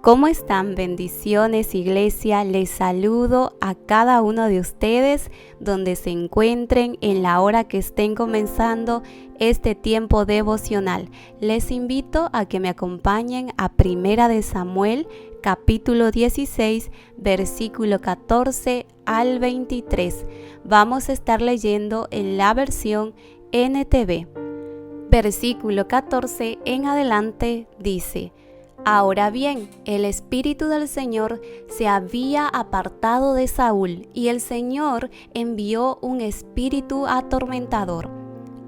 ¿Cómo están? Bendiciones, iglesia. Les saludo a cada uno de ustedes donde se encuentren en la hora que estén comenzando este tiempo devocional. Les invito a que me acompañen a Primera de Samuel, capítulo 16, versículo 14 al 23. Vamos a estar leyendo en la versión NTV. Versículo 14 en adelante dice: Ahora bien, el Espíritu del Señor se había apartado de Saúl, y el Señor envió un espíritu atormentador.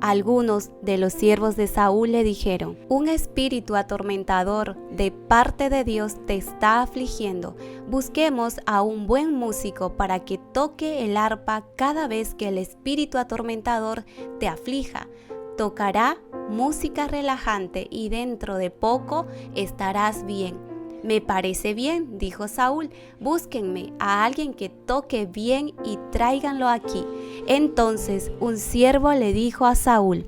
Algunos de los siervos de Saúl le dijeron: Un espíritu atormentador de parte de Dios te está afligiendo. Busquemos a un buen músico para que toque el arpa cada vez que el espíritu atormentador te aflija. Tocará música relajante y dentro de poco estarás bien. Me parece bien, dijo Saúl. Búsquenme a alguien que toque bien y tráiganlo aquí. Entonces un siervo le dijo a Saúl: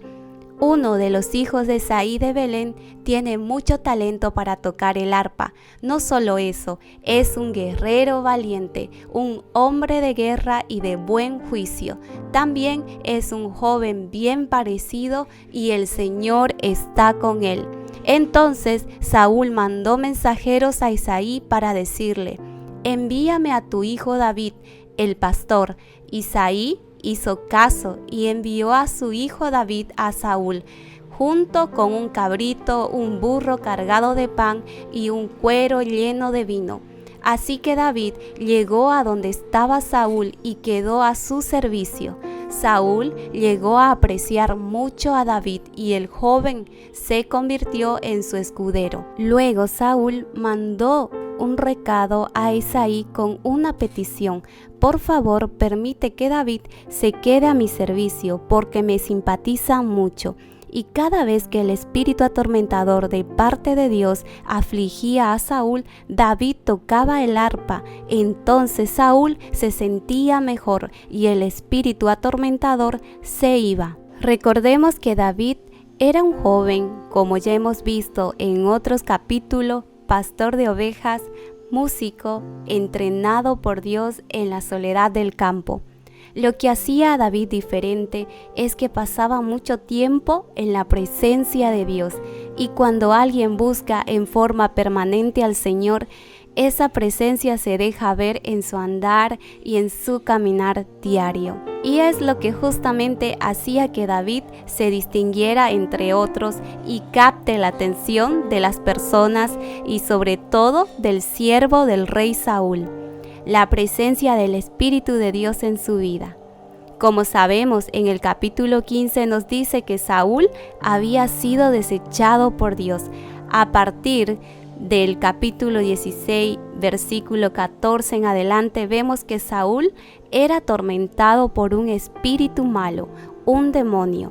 Uno de los hijos de Isaí de Belén tiene mucho talento para tocar el arpa. No solo eso, es un guerrero valiente, un hombre de guerra y de buen juicio. También es un joven bien parecido y el Señor está con él. Entonces Saúl mandó mensajeros a Isaí para decirle: Envíame a tu hijo David, el pastor. Isaí hizo caso y envió a su hijo David a Saúl, junto con un cabrito, un burro cargado de pan y un cuero lleno de vino. Así que David llegó a donde estaba Saúl y quedó a su servicio. Saúl llegó a apreciar mucho a David y el joven se convirtió en su escudero. Luego Saúl mandó un recado a Isaí con una petición: Por favor, permite que David se quede a mi servicio porque me simpatiza mucho. Y cada vez que el espíritu atormentador de parte de Dios afligía a Saúl, David tocaba el arpa. Entonces Saúl se sentía mejor y el espíritu atormentador se iba. Recordemos que David era un joven, como ya hemos visto en otros capítulos, pastor de ovejas, músico, entrenado por Dios en la soledad del campo. Lo que hacía a David diferente es que pasaba mucho tiempo en la presencia de Dios, y cuando alguien busca en forma permanente al Señor, esa presencia se deja ver en su andar y en su caminar diario. Y es lo que justamente hacía que David se distinguiera entre otros y capte la atención de las personas y sobre todo del siervo del rey Saúl: la presencia del Espíritu de Dios en su vida. Como sabemos, en el capítulo 15 nos dice que Saúl había sido desechado por Dios. A partir del capítulo 16, versículo 14 en adelante, vemos que Saúl era atormentado por un espíritu malo, un demonio.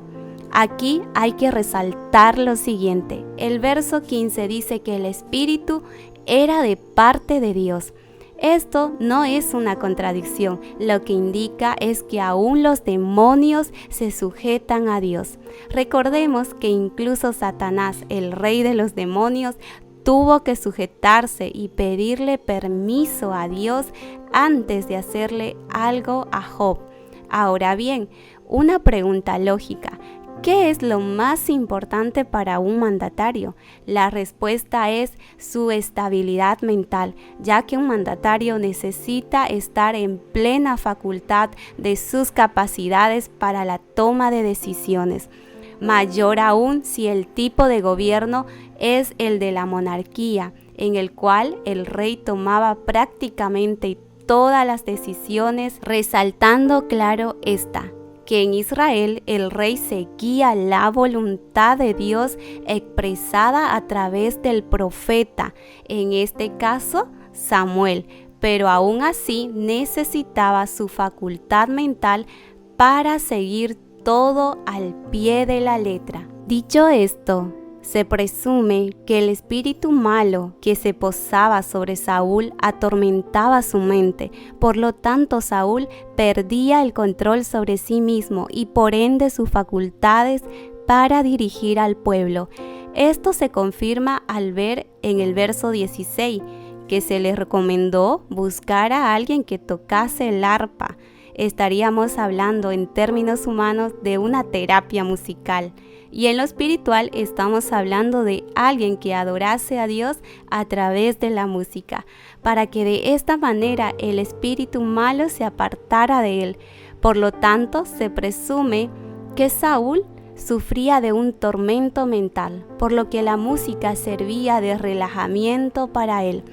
Aquí hay que resaltar lo siguiente: el verso 15 dice que el espíritu era de parte de Dios. Esto no es una contradicción, lo que indica es que aún los demonios se sujetan a Dios. Recordemos que incluso Satanás, el rey de los demonios, tuvo que sujetarse y pedirle permiso a Dios antes de hacerle algo a Job. Ahora bien, una pregunta lógica: ¿qué es lo más importante para un mandatario? La respuesta es su estabilidad mental, ya que un mandatario necesita estar en plena facultad de sus capacidades para la toma de decisiones. Mayor aún si el tipo de gobierno es el de la monarquía, en el cual el rey tomaba prácticamente todas las decisiones, resaltando claro que en Israel el rey seguía la voluntad de Dios expresada a través del profeta, en este caso Samuel, pero aún así necesitaba su facultad mental para seguir todo al pie de la letra. Dicho esto, se presume que el espíritu malo que se posaba sobre Saúl atormentaba su mente. Por lo tanto, Saúl perdía el control sobre sí mismo y por ende sus facultades para dirigir al pueblo. Esto se confirma al ver en el verso 16 que se le recomendó buscar a alguien que tocase el arpa. Estaríamos hablando en términos humanos de una terapia musical. Y en lo espiritual estamos hablando de alguien que adorase a Dios a través de la música, para que de esta manera el espíritu malo se apartara de él. Por lo tanto, se presume que Saúl sufría de un tormento mental, por lo que la música servía de relajamiento para él.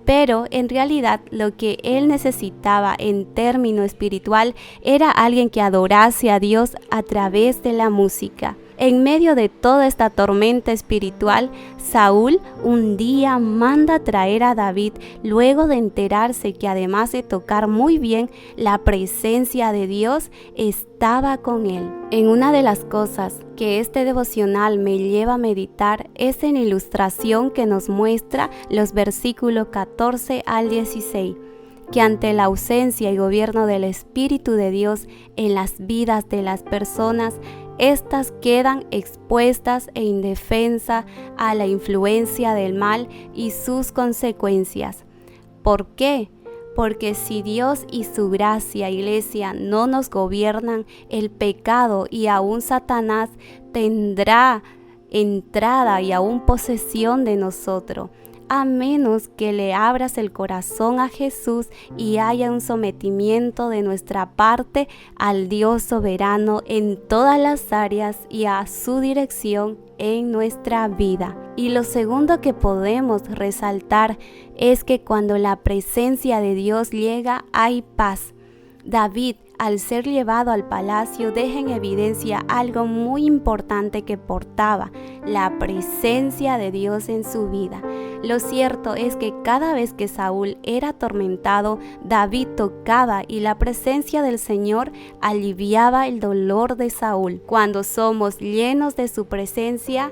Pero en realidad lo que él necesitaba en término espiritual era alguien que adorase a Dios a través de la música. En medio de toda esta tormenta espiritual, Saúl un día manda traer a David luego de enterarse que además de tocar muy bien, la presencia de Dios estaba con él. En una de las cosas que este devocional me lleva a meditar es en la ilustración que nos muestra los versículos 14 al 16. Que ante la ausencia y gobierno del Espíritu de Dios en las vidas de las personas, estas quedan expuestas e indefensas a la influencia del mal y sus consecuencias. ¿Por qué? Porque si Dios y su gracia, iglesia, no nos gobiernan, el pecado y aún Satanás tendrá entrada y aún posesión de nosotros, a menos que le abras el corazón a Jesús y haya un sometimiento de nuestra parte al Dios soberano en todas las áreas y a su dirección en nuestra vida. Y lo segundo que podemos resaltar es que cuando la presencia de Dios llega, hay paz. David, al ser llevado al palacio, deja en evidencia algo muy importante que portaba: la presencia de Dios en su vida. Lo cierto es que cada vez que Saúl era atormentado, David tocaba y la presencia del Señor aliviaba el dolor de Saúl. Cuando somos llenos de su presencia,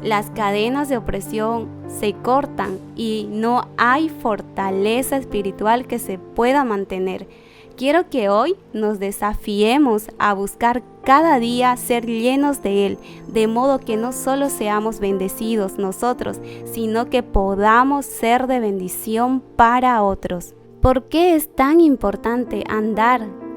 las cadenas de opresión se cortan y no hay fortaleza espiritual que se pueda mantener. Quiero que hoy nos desafiemos a buscar cada día ser llenos de Él, de modo que no solo seamos bendecidos nosotros, sino que podamos ser de bendición para otros. ¿Por qué es tan importante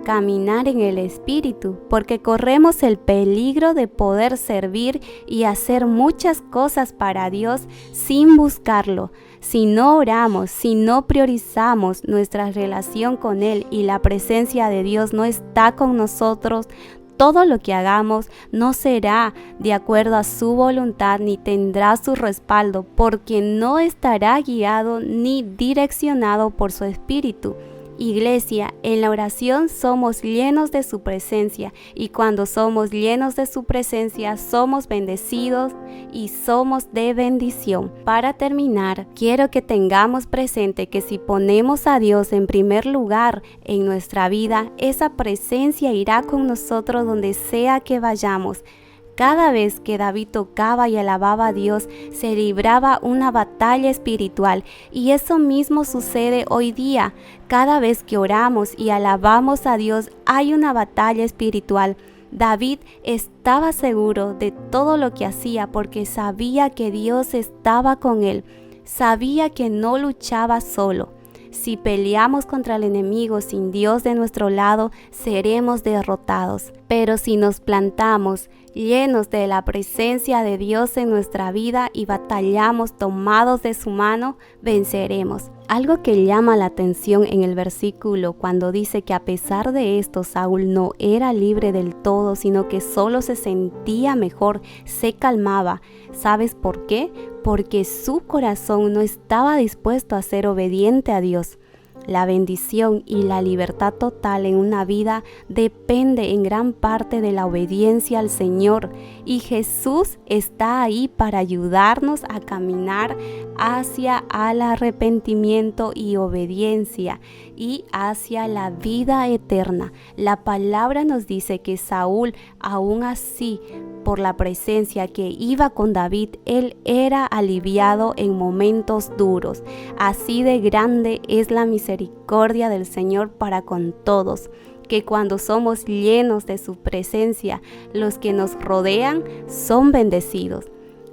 caminar en el Espíritu? Porque corremos el peligro de poder servir y hacer muchas cosas para Dios sin buscarlo. Si no oramos, si no priorizamos nuestra relación con Él y la presencia de Dios no está con nosotros, todo lo que hagamos no será de acuerdo a su voluntad ni tendrá su respaldo, porque no estará guiado ni direccionado por su Espíritu. Iglesia, en la oración somos llenos de su presencia, y cuando somos llenos de su presencia somos bendecidos y somos de bendición. Para terminar, quiero que tengamos presente que si ponemos a Dios en primer lugar en nuestra vida, esa presencia irá con nosotros donde sea que vayamos. Cada vez que David tocaba y alababa a Dios, se libraba una batalla espiritual, y eso mismo sucede hoy día. Cada vez que oramos y alabamos a Dios, hay una batalla espiritual. David estaba seguro de todo lo que hacía porque sabía que Dios estaba con él. Sabía que no luchaba solo. Si peleamos contra el enemigo sin Dios de nuestro lado, seremos derrotados. Pero si nos plantamos llenos de la presencia de Dios en nuestra vida y batallamos tomados de su mano, venceremos. Algo que llama la atención en el versículo cuando dice que a pesar de esto Saúl no era libre del todo, sino que solo se sentía mejor, se calmaba. ¿Sabes por qué? Porque su corazón no estaba dispuesto a ser obediente a Dios. La bendición y la libertad total en una vida depende en gran parte de la obediencia al Señor, y Jesús está ahí para ayudarnos a caminar hacia el arrepentimiento y obediencia y hacia la vida eterna. La palabra nos dice que Saúl, aún así, por la presencia que iba con David, él era aliviado en momentos duros. Así de grande es la misericordia del Señor para con todos, que cuando somos llenos de su presencia, los que nos rodean son bendecidos.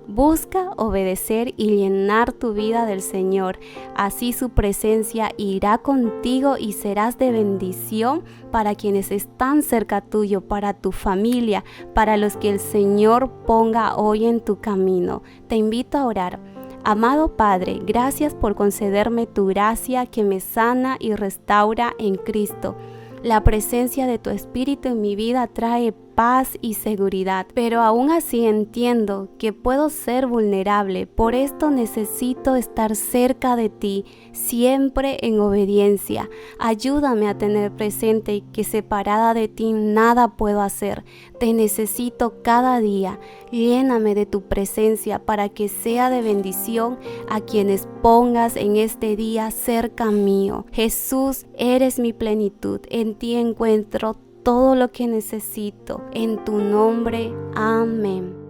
Busca obedecer y llenar tu vida del Señor. Así su presencia irá contigo y serás de bendición para quienes están cerca tuyo, para tu familia, para los que el Señor ponga hoy en tu camino. Te invito a orar. Amado Padre, gracias por concederme tu gracia que me sana y restaura en Cristo. La presencia de tu Espíritu en mi vida trae paz y seguridad, pero aún así entiendo que puedo ser vulnerable. Por esto necesito estar cerca de ti, siempre en obediencia. Ayúdame a tener presente que separada de ti nada puedo hacer. Te necesito cada día. Lléname de tu presencia para que sea de bendición a quienes pongas en este día cerca mío. Jesús, eres mi plenitud. En ti encuentro todo lo que necesito. En tu nombre, amén.